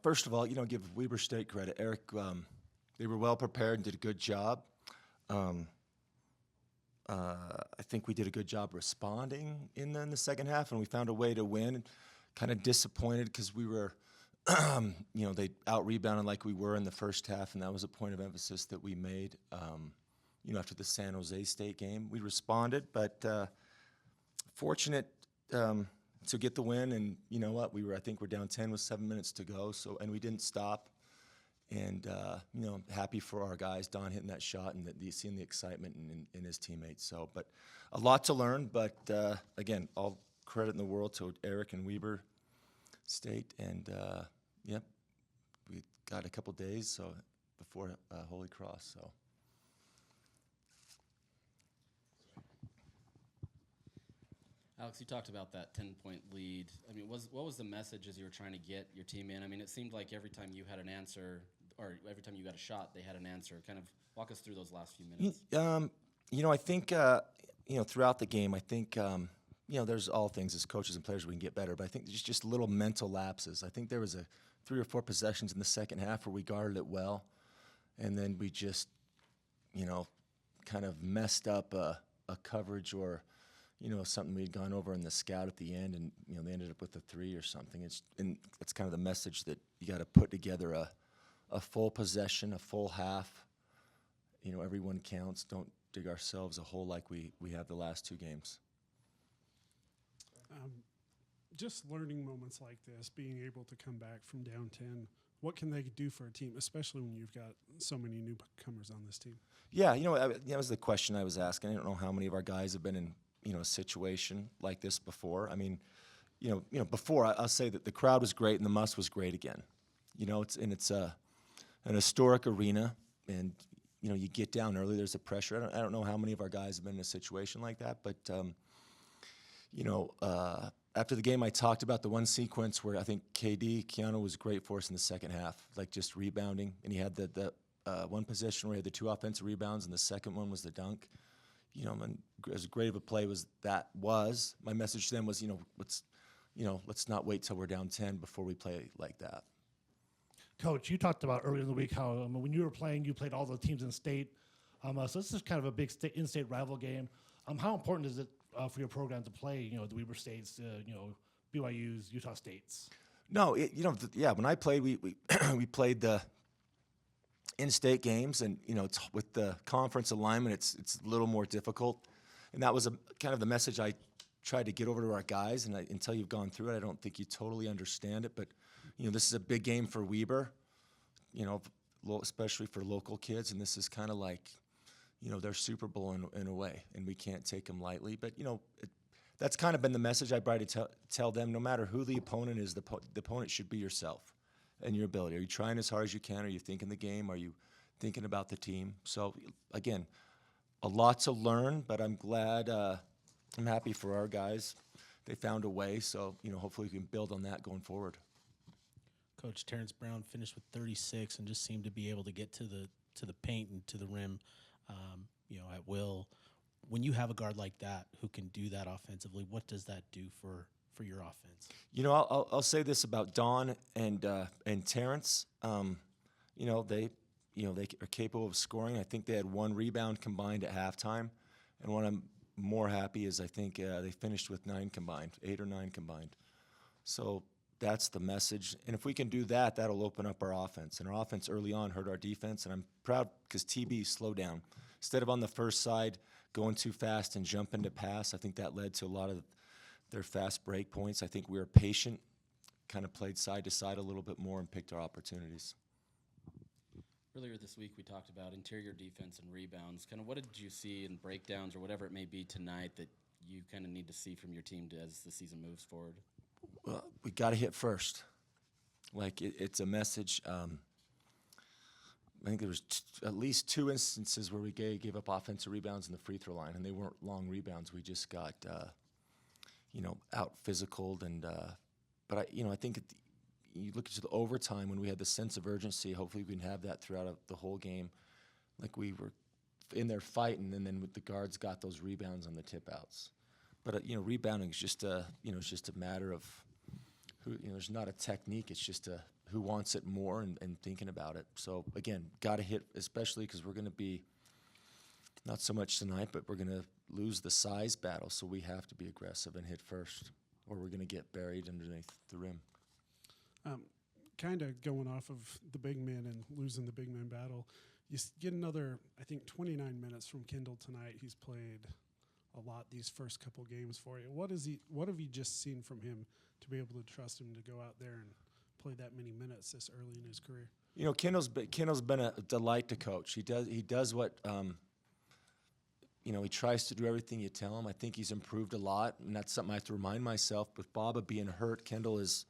First of all, give Weber State credit. Eric, they were well prepared and did a good job. I think we did a good job responding in the second half, and we found a way to win. Kind of disappointed because we were, they out-rebounded like we were in the first half, and that was a point of emphasis that we made, after the San Jose State game. We responded, but fortunate to get the win, and you know what? I think we're down 10 with 7 minutes to go, and we didn't stop. And, happy for our guys, Don hitting that shot and seeing the excitement in his teammates. So, but a lot to learn, but again, all credit in the world to Eric and Weber State. And, we got a couple days before Holy Cross. So. Alex, you talked about that 10-point lead. I mean, what was the message as you were trying to get your team in? I mean, it seemed like every time you had an answer, or every time you got a shot, they had an answer. Kind of walk us through those last few minutes. I think, throughout the game, I think, there's all things as coaches and players we can get better, but I think there's just little mental lapses. I think there was 3 or 4 possessions in the second half where we guarded it well, and then we just, kind of messed up a coverage or, something we'd gone over in the scout at the end, and they ended up with a 3 or something. It's kind of the message that you got to put together a full possession, a full half. Everyone counts. Don't dig ourselves a hole like we have the last 2 games. Just learning moments like this, being able to come back from down 10. What can they do for a team, especially when you've got so many newcomers on this team? Yeah, that was the question I was asking. I don't know how many of our guys have been in a situation like this before. I mean, before I'll say that the crowd was great and the muss was great again. It's an historic arena, and you get down early. There's a pressure. I don't know how many of our guys have been in a situation like that, but after the game, I talked about the one sequence where I think Keanu was great for us in the second half, like just rebounding, and he had the one possession where he had the 2 offensive rebounds, and the second one was the dunk. And as great of a play was, my message to them was, let's not wait till we're down 10 before we play like that. Coach, you talked about earlier in the week how when you were playing, you played all the teams in state. So this is kind of a big in-state rival game. How important is it for your program to play, the Weber States, BYU's, Utah States? No, when I played, we played the in-state games, and it's with the conference alignment, it's a little more difficult, and that was kind of the message I tried to get over to our guys. And until you've gone through it, I don't think you totally understand it. But this is a big game for Weber, especially for local kids, and this is kind of like, their Super Bowl in a way, and we can't take them lightly. But that's kind of been the message I try to tell them. No matter who the opponent is, the opponent should be yourself and your ability. Are you trying as hard as you can? Are you thinking the game? Are you thinking about the team? So, again, a lot to learn, but I'm glad, I'm happy for our guys. They found a way, so, hopefully we can build on that going forward. Coach, Terrence Brown finished with 36 and just seemed to be able to get to the paint and to the rim, at will. When you have a guard like that who can do that offensively, what does that do for your offense? I'll say this about Don and Terrence. They are capable of scoring. I think they had 1 rebound combined at halftime, and what I'm more happy is I think they finished with 9 combined, 8 or 9 combined. So that's the message, and if we can do that, that'll open up our offense. And our offense early on hurt our defense, and I'm proud because TB slowed down. Instead of on the first side going too fast and jumping to pass, I think that led to a lot of their fast break points. I think we were patient, kind of played side to side a little bit more, and picked our opportunities. Earlier this week, we talked about interior defense and rebounds. Kind of what did you see in breakdowns or whatever it may be tonight that you kind of need to see from your team as the season moves forward? Well, we got to hit first. It's a message. I think there was at least 2 instances where we gave up offensive rebounds in the free throw line, and they weren't long rebounds. We just got, out physicaled, and but I think you look at the overtime when we had the sense of urgency. Hopefully, we can have that throughout the whole game. Like we were in there fighting, and then with the guards got those rebounds on the tip outs. But rebounding is just a matter of who. There's not a technique. It's just who wants it more and thinking about it. So again, got to hit, especially because we're going to be not so much tonight, but we're going to lose the size battle. So we have to be aggressive and hit first, or we're going to get buried underneath the rim. Kind of going off of the big men and losing the big men battle, you get another, I think, 29 minutes from Kendall tonight. He's played a lot these first couple games for you. What have you just seen from him to be able to trust him to go out there and play that many minutes this early in his career? You know, Kendall's been a delight to coach. He does what you know, he tries to do everything you tell him. I think he's improved a lot, and that's something I have to remind myself. With Baba being hurt, Kendall is,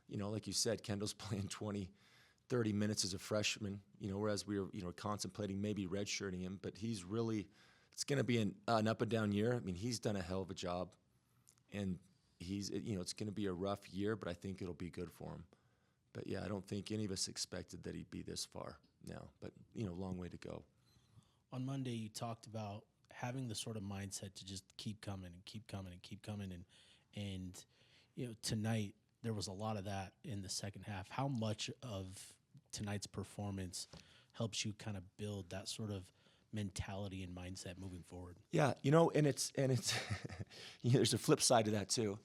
you know, like you said, Kendall's playing 20, 30 minutes as a freshman, you know, whereas we were, you know, contemplating maybe redshirting him. But he's really, it's going to be an up and down year. I mean, he's done a hell of a job, and he's, you know, it's going to be a rough year, but I think it'll be good for him. But yeah, I don't think any of us expected that he'd be this far now. But, you know, long way to go. On Monday, you talked about having the sort of mindset to just keep coming and keep coming and keep coming. And you know, tonight there was a lot of that in the second half. How much of tonight's performance helps you kind of build that sort of mentality and mindset moving forward? Yeah, you know, and it's you know, there's a flip side to that too.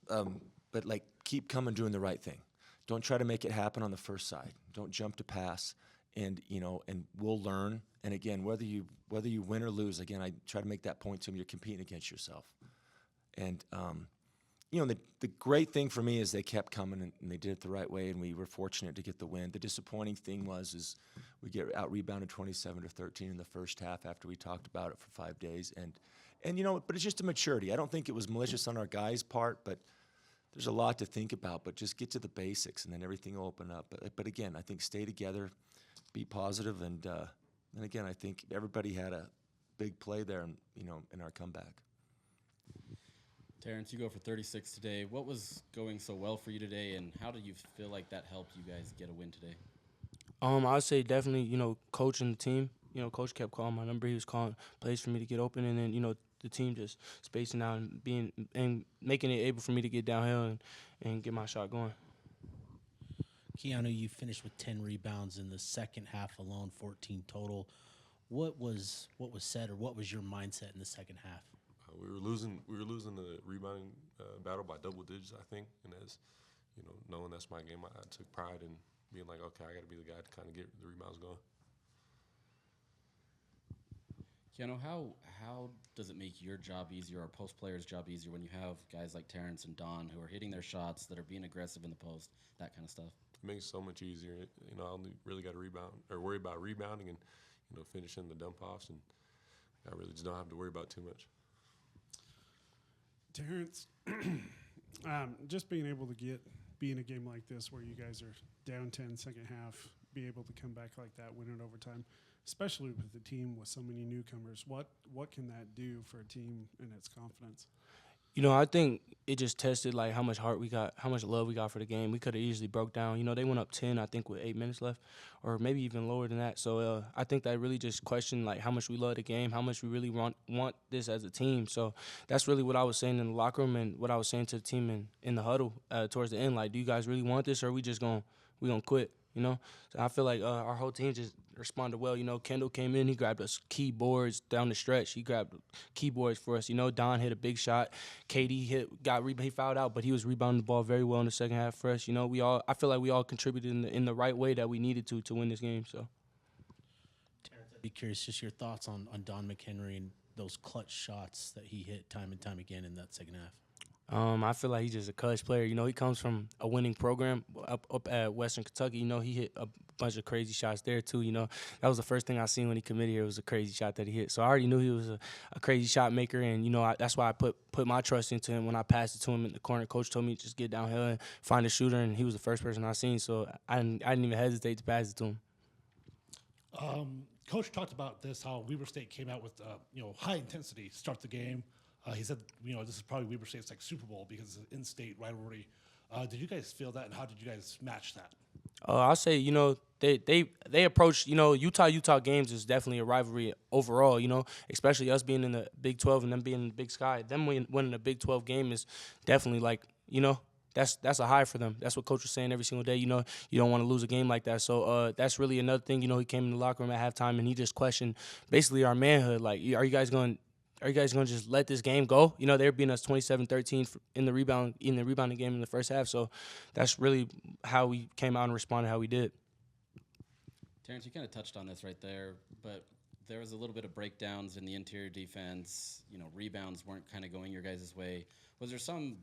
But like, keep coming, doing the right thing. Don't try to make it happen on the first side. Don't jump to pass, and you know, and we'll learn. And again, whether you win or lose, again, I try to make that point to them. You're competing against yourself. And you know, the great thing for me is they kept coming and they did it the right way, and we were fortunate to get the win. The disappointing thing is we get out rebounded 27-13 in the first half after we talked about it for 5 days. And you know, but it's just a maturity. I don't think it was malicious on our guys' part, but there's a lot to think about. But just get to the basics, and then everything will open up. But again, I think stay together, be positive, and again, I think everybody had a big play there, you know, in our comeback. Terrence, you go for 36 today. What was going so well for you today, and how do you feel like that helped you guys get a win today? I would say definitely, you know, coach and the team. You know, coach kept calling my number. He was calling plays for me to get open, and then, you know, the team just spacing out and making it able for me to get downhill and get my shot going. Keanu, you finished with 10 rebounds in the second half alone, 14 total. What was said, or what was your mindset in the second half? We were losing the rebounding battle by double digits, I think. And as you know, knowing that's my game, I took pride in being like, okay, I got to be the guy to kind of get the rebounds going. Keanu, how does it make your job easier, or post players' job easier, when you have guys like Terrence and Don who are hitting their shots, that are being aggressive in the post, that kind of stuff? It makes it so much easier. You know, I only really got to rebound or worry about rebounding and, you know, finishing the dump offs, and I really just don't have to worry about too much. Terrence, just being able to be in a game like this where you guys are down 10 second half, be able to come back like that, win in overtime, especially with the team with so many newcomers, what can that do for a team and its confidence? You know, I think it just tested, like, how much heart we got, how much love we got for the game. We could have easily broke down. You know, they went up 10, I think, with 8 minutes left, or maybe even lower than that. So I think that really just questioned, like, how much we love the game, how much we really want this as a team. So that's really what I was saying in the locker room and what I was saying to the team in the huddle towards the end. Like, do you guys really want this, or are we just gonna quit? You know, so I feel like our whole team just responded well. You know, Kendall came in, he grabbed us keyboards down the stretch. He grabbed keyboards for us. You know, Don hit a big shot. KD he fouled out, but he was rebounding the ball very well in the second half for us. You know, I feel like we all contributed in the right way that we needed to win this game. So, Terrence, I'd be curious, just your thoughts on Don McHenry and those clutch shots that he hit time and time again in that second half. I feel like he's just a clutch player. You know, he comes from a winning program up at Western Kentucky. You know, he hit a bunch of crazy shots there too. You know, that was the first thing I seen when he committed here, was a crazy shot that he hit. So I already knew he was a crazy shot maker, and you know, that's why I put my trust into him when I passed it to him in the corner. Coach told me to just get downhill and find a shooter, and he was the first person I seen. So I didn't even hesitate to pass it to him. Coach talked about this, how Weber State came out with you know, high intensity to start the game. He said, you know, this is probably Weber State's like Super Bowl because it's an in-state rivalry. Did you guys feel that, and how did you guys match that? I'll say, you know, they approach, you know, Utah games is definitely a rivalry overall, you know, especially us being in the Big 12 and them being in the Big Sky. Them winning the Big 12 game is definitely, like, you know, that's a high for them. That's what coach was saying every single day. You know, you don't want to lose a game like that. So that's really another thing. You know, he came in the locker room at halftime and he just questioned basically our manhood. Like, are you guys going to just let this game go? You know, they're beating us 27-13 in the rebounding game in the first half. So that's really how we came out and responded how we did. Terrence, you kind of touched on this right there, but there was a little bit of breakdowns in the interior defense. You know, rebounds weren't kind of going your guys' way. Was there some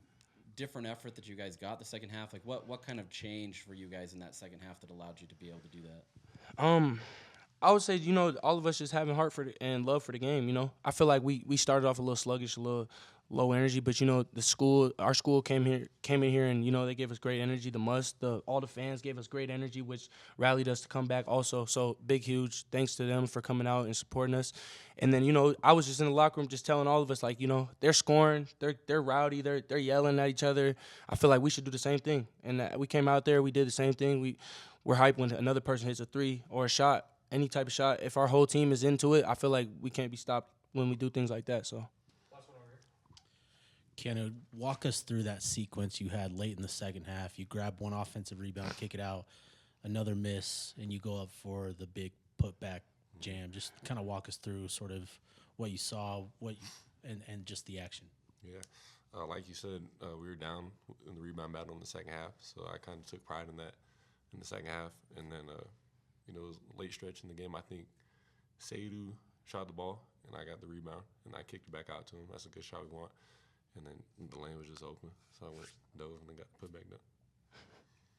different effort that you guys got the second half? Like, what kind of changed for you guys in that second half that allowed you to be able to do that? I would say, you know, all of us just having heart for and love for the game. You know, I feel like we started off a little sluggish, a little low energy, but you know, our school came in here, and you know, they gave us great energy. All the fans gave us great energy, which rallied us to come back also. So big, huge thanks to them for coming out and supporting us. And then, you know, I was just in the locker room just telling all of us, like, you know, they're scoring, they're rowdy, they're yelling at each other. I feel like we should do the same thing. And we came out there, we did the same thing. We're hyped when another person hits a three or a shot, any type of shot. If our whole team is into it, I feel like we can't be stopped when we do things like that. So. Keanu, walk us through that sequence you had late in the second half. You grab one offensive rebound, kick it out, another miss, and you go up for the big putback jam. Just kind of walk us through sort of what you saw, and just the action. Yeah. Like you said, we were down in the rebound battle in the second half, so I kind of took pride in that in the second half. And then, you know, it was a late stretch in the game. I think Seidu shot the ball, and I got the rebound, and I kicked it back out to him. That's a good shot we want. And then the lane was just open, so I dove and then got put back down.